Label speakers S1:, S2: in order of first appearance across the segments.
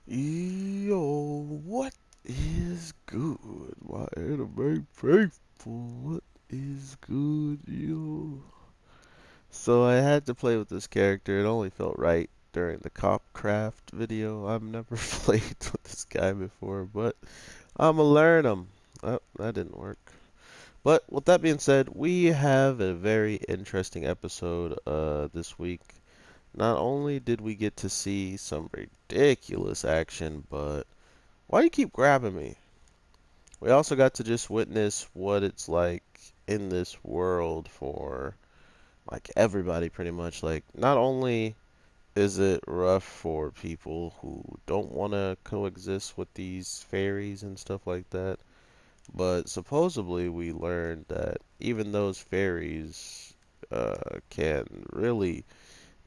S1: Yo, what is good? My anime faithful, what is good, yo? So I had to play with this character. It only felt right during the Copcraft video. I've never played with this guy before, but I'ma learn him. Oh, that didn't work. But with that being said, we have a very interesting episode this week. Not only did we get to see some ridiculous action, but why do you keep grabbing me? We also got to just witness what it's like in this world for like everybody pretty much. Like not only is it rough for people who don't want to coexist with these fairies and stuff like that, but supposedly we learned that even those fairies can really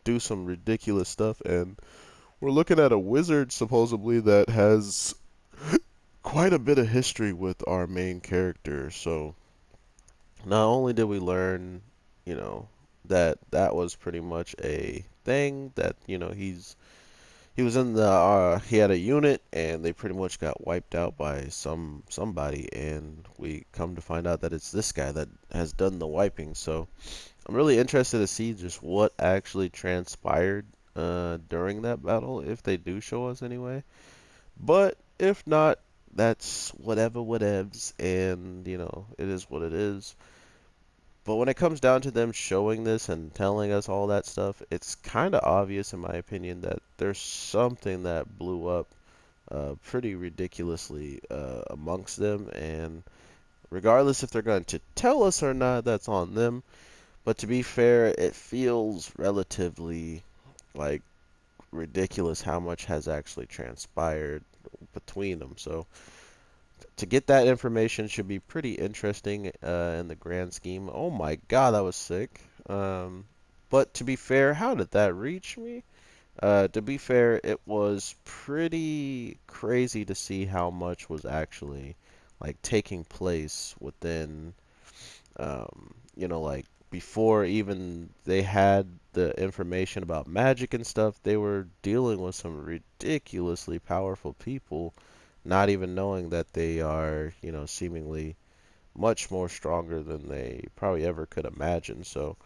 S1: do some ridiculous stuff, and we're looking at a wizard supposedly that has quite a bit of history with our main character. So not only did we learn, you know, that that was pretty much a thing that, he was in the he had a unit and they pretty much got wiped out by somebody, and we come to find out that it's this guy that has done the wiping. So I'm really interested to see just what actually transpired during that battle, if they do show us anyway. But if not, that's whatever whatevs, and it is what it is. But when it comes down to them showing this and telling us all that stuff, it's kind of obvious, in my opinion, that there's something that blew up pretty ridiculously amongst them. And regardless if they're going to tell us or not, that's on them. But to be fair, it feels relatively like ridiculous how much has actually transpired between them. So to get that information should be pretty interesting in the grand scheme. Oh my god, that was sick. But to be fair, how did that reach me? To be fair, it was pretty crazy to see how much was actually like taking place within, like before even they had the information about magic and stuff, they were dealing with some ridiculously powerful people, not even knowing that they are, seemingly much more stronger than they probably ever could imagine. So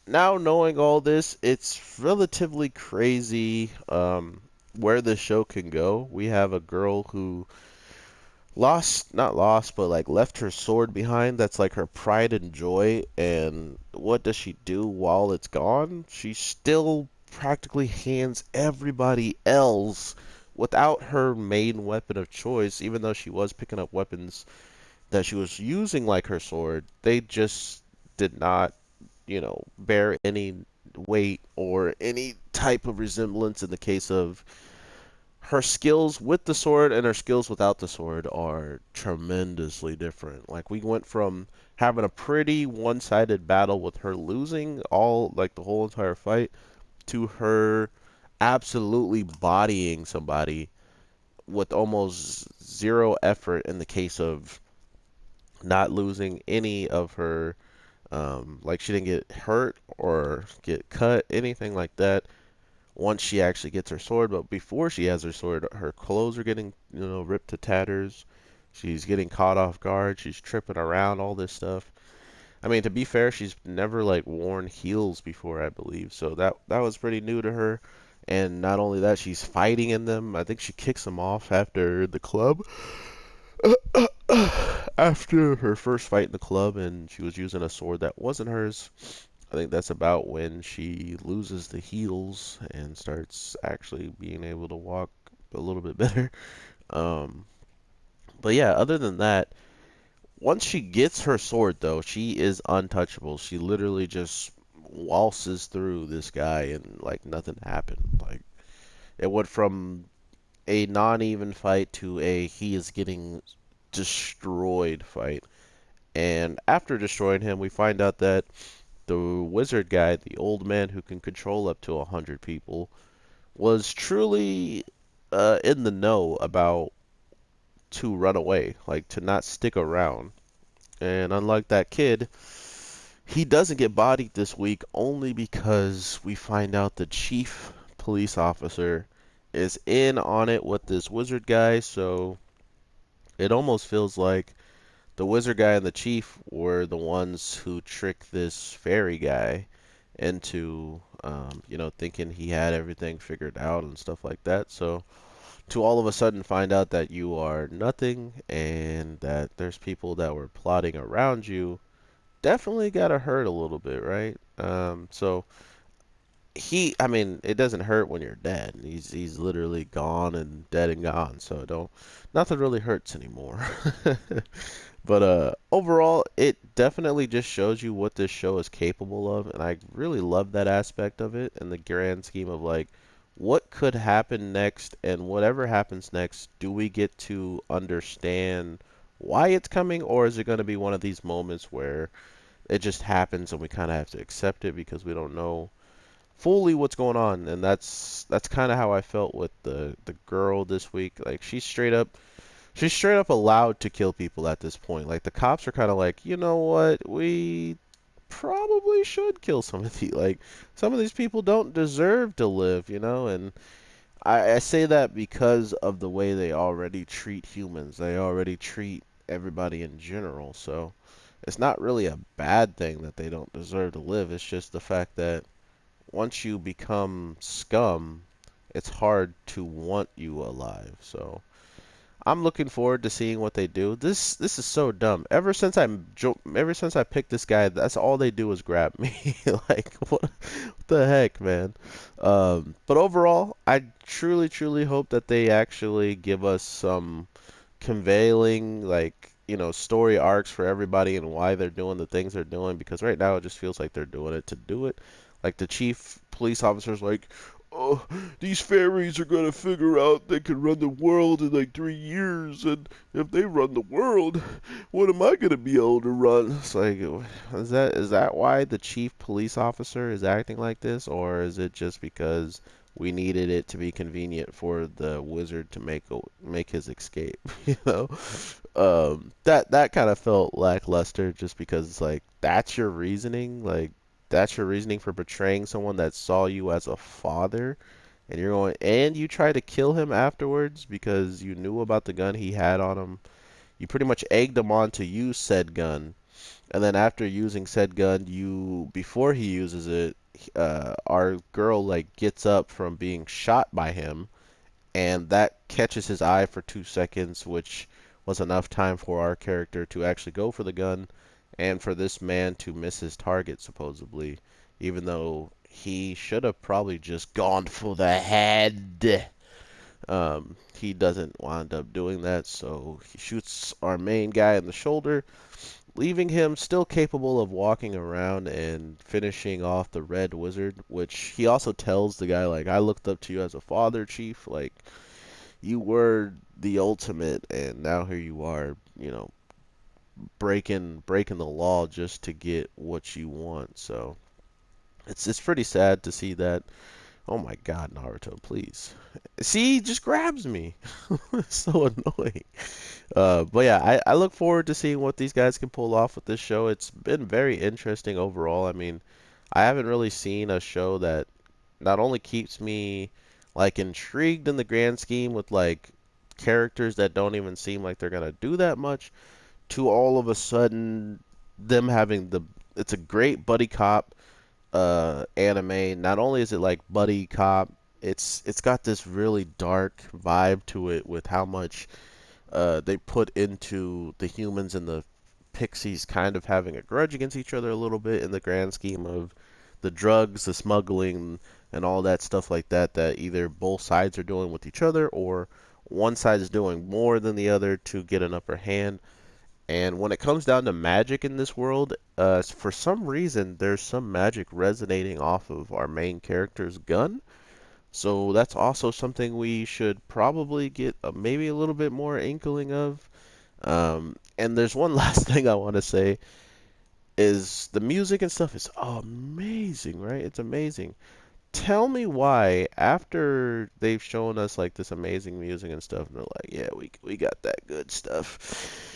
S1: now knowing all this, it's relatively crazy where the show can go. We have a girl who not lost, but like left her sword behind. That's like her pride and joy. And what does she do while it's gone? She still practically hands everybody else without her main weapon of choice, even though she was picking up weapons that she was using like her sword. They just did not, bear any weight or any type of resemblance in the case of her skills with the sword, and her skills without the sword are tremendously different. Like we went from having a pretty one-sided battle with her losing all like the whole entire fight to her absolutely bodying somebody with almost zero effort in the case of not losing any of her like she didn't get hurt or get cut, anything like that once she actually gets her sword. But before she has her sword, her clothes are getting, ripped to tatters. She's getting caught off guard. She's tripping around, all this stuff. I mean, to be fair, she's never like worn heels before, I believe. So that was pretty new to her. And not only that, she's fighting in them. I think she kicks them off after the club. After her first fight in the club, and she was using a sword that wasn't hers. I think that's about when she loses the heels and starts actually being able to walk a little bit better. Um, but yeah, other than that, once she gets her sword, though, she is untouchable. She literally just waltzes through this guy and like nothing happened. Like it went from a non-even fight to a he is getting destroyed fight. And after destroying him, we find out that the wizard guy, the old man who can control up to 100 people, was truly in the know about to run away, like to not stick around. And unlike that kid, he doesn't get bodied this week only because we find out the chief police officer is in on it with this wizard guy, so it almost feels like the wizard guy and the chief were the ones who tricked this fairy guy into, thinking he had everything figured out and stuff like that. So to all of a sudden find out that you are nothing and that there's people that were plotting around you, definitely gotta hurt a little bit, right? I mean, it doesn't hurt when you're dead. He's literally gone and dead and gone. So don't, nothing really hurts anymore. But overall, it definitely just shows you what this show is capable of, and I really love that aspect of it in the grand scheme of like what could happen next, and whatever happens next, do we get to understand why it's coming, or is it going to be one of these moments where it just happens and we kind of have to accept it because we don't know fully what's going on? And that's kind of how I felt with the girl this week. Like she's straight up allowed to kill people at this point. Like the cops are kind of like, you know what, we probably should kill some of these. Like some of these people don't deserve to live, and I say that because of the way they already treat humans. They already treat everybody in general. So it's not really a bad thing that they don't deserve to live. It's just the fact that once you become scum, it's hard to want you alive. So I'm looking forward to seeing what they do. This is so dumb. Ever since I picked this guy, that's all they do is grab me. Like what the heck, man? But overall, I truly, truly hope that they actually give us some conveying, like, story arcs for everybody and why they're doing the things they're doing, because right now it just feels like they're doing it to do it. Like the chief police officer's like, oh, these fairies are gonna figure out they can run the world in like 3 years, and if they run the world, what am I gonna be able to run? It's like, is that why the chief police officer is acting like this, or is it just because we needed it to be convenient for the wizard to make his escape? You know, that kind of felt lackluster, just because it's like that's your reasoning for betraying someone that saw you as a father, and you try to kill him afterwards because you knew about the gun he had on him. You pretty much egged him on to use said gun, and then after using said gun, before he uses it, our girl like gets up from being shot by him, and that catches his eye for 2 seconds, which was enough time for our character to actually go for the gun and for this man to miss his target, supposedly, even though he should have probably just gone for the head. He doesn't wind up doing that, so he shoots our main guy in the shoulder, leaving him still capable of walking around and finishing off the red wizard, which he also tells the guy, like, I looked up to you as a father, chief. Like, you were the ultimate, and now here you are, breaking the law just to get what you want. So it's pretty sad to see that. Oh my God, Naruto, please. See, he just grabs me. It's so annoying. But yeah, I look forward to seeing what these guys can pull off with this show. It's been very interesting overall. I mean, I haven't really seen a show that not only keeps me like intrigued in the grand scheme with like characters that don't even seem like they're gonna do that much, to all of a sudden them having it's a great buddy cop anime. Not only is it like buddy cop, it's got this really dark vibe to it with how much they put into the humans and the pixies kind of having a grudge against each other a little bit in the grand scheme of the drugs, the smuggling, and all that stuff like that, that either both sides are doing with each other, or one side is doing more than the other to get an upper hand. And when it comes down to magic in this world, for some reason, there's some magic resonating off of our main character's gun. So that's also something we should probably get maybe a little bit more inkling of. And there's one last thing I want to say is the music and stuff is amazing, right? It's amazing. Tell me why, after they've shown us like this amazing music and stuff, and they're like, yeah, we got that good stuff.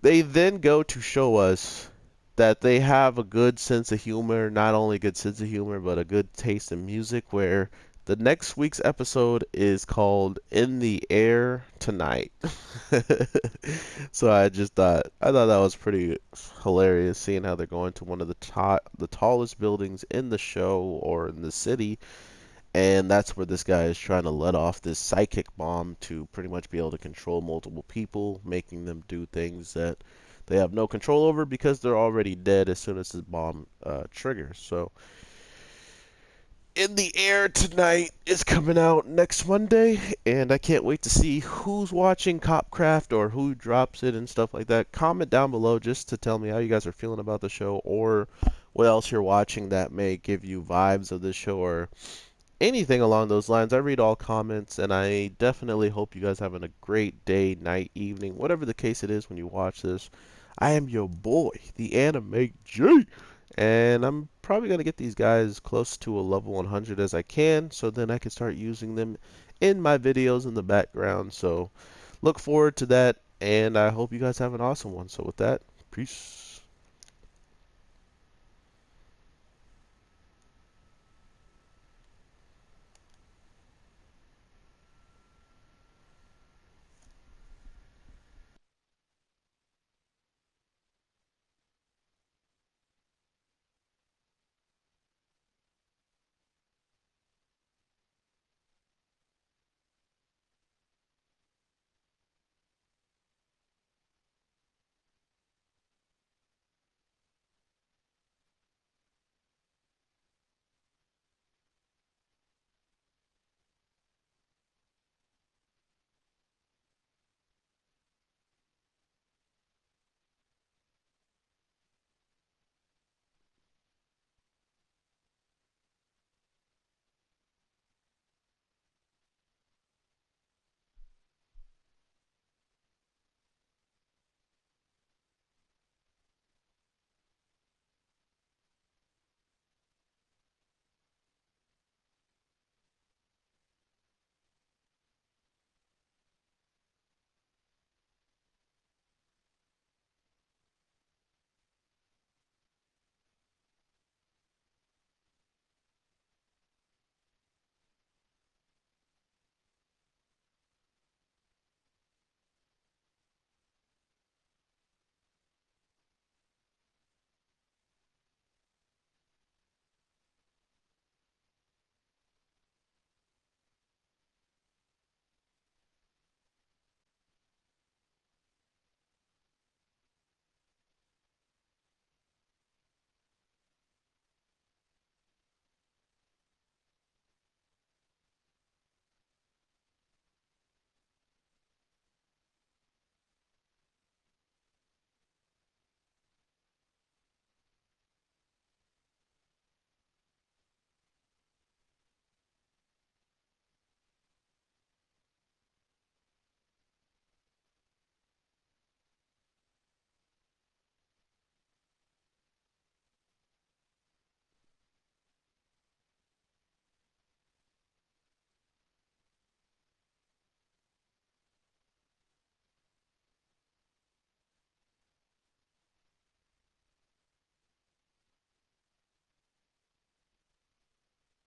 S1: They then go to show us that they have a good sense of humor, not only a good sense of humor, but a good taste in music, where The next week's episode is called In the Air Tonight. So I thought that was pretty hilarious seeing how they're going to one of the tallest buildings in the show or in the city, and that's where this guy is trying to let off this psychic bomb to pretty much be able to control multiple people, making them do things that they have no control over because they're already dead as soon as the bomb triggers. So In the Air Tonight is coming out next Monday, and I can't wait to see who's watching Copcraft or who drops it and stuff like that. Comment down below just to tell me how you guys are feeling about the show, or what else you're watching that may give you vibes of this show, or anything along those lines. I read all comments, and I definitely hope you guys having a great day, night, evening, whatever the case it is when you watch this. I am your boy, the Anime J, and I'm probably going to get these guys close to a level 100 as I can, so then I can start using them in my videos in the background. So look forward to that, and I hope you guys have an awesome one. So with that, peace.